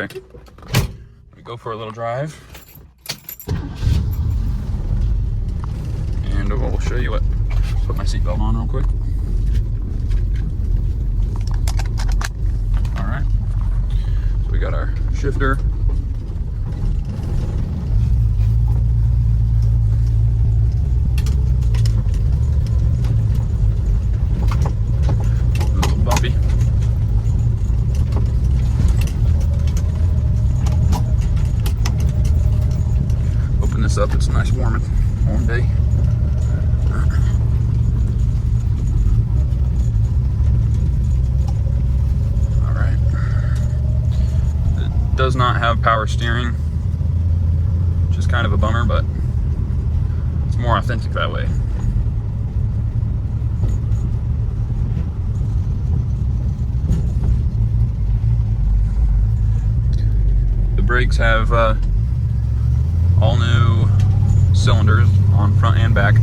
Okay, we go for a little drive, and we'll show you what. Put my seatbelt on real quick. All right, so we got our shifter. A little bumpy. Open this up, it's a nice warm day. Does not have power steering, which is kind of a bummer, but it's more authentic that way. The brakes have all new cylinders on front and back.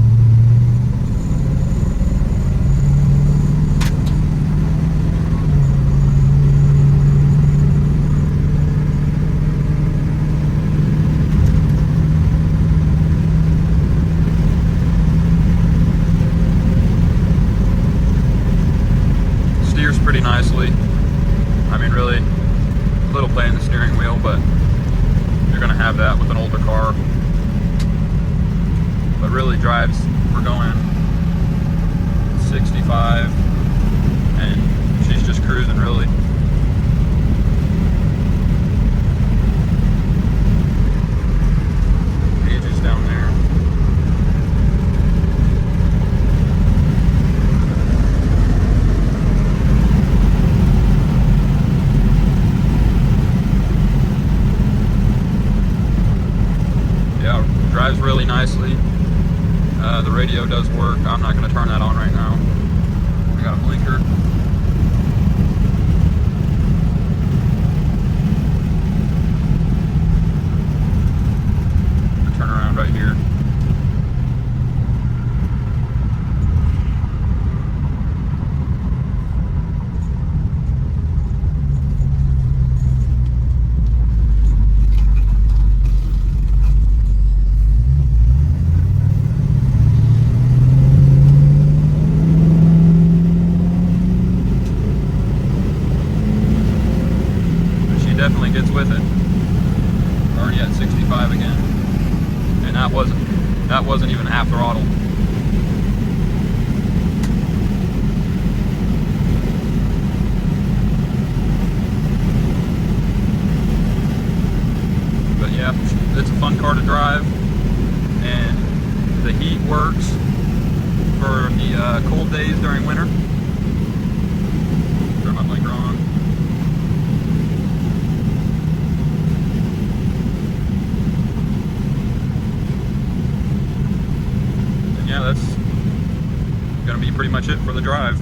Pretty nicely. I mean, really little play in the steering wheel, but you're gonna have that with an older car. But really drives, we're going 65 and she's just cruising really. Gauges down there. Drives really nicely. The radio does work. I'm not going to turn that on right now. I got a blinker. Turn around right here. Definitely gets with it. Already at 65 again, and that wasn't even half throttle. But yeah, it's a fun car to drive, and the heat works for the cold days during winter. Turn my blinker on. Yeah, that's gonna be pretty much it for the drive.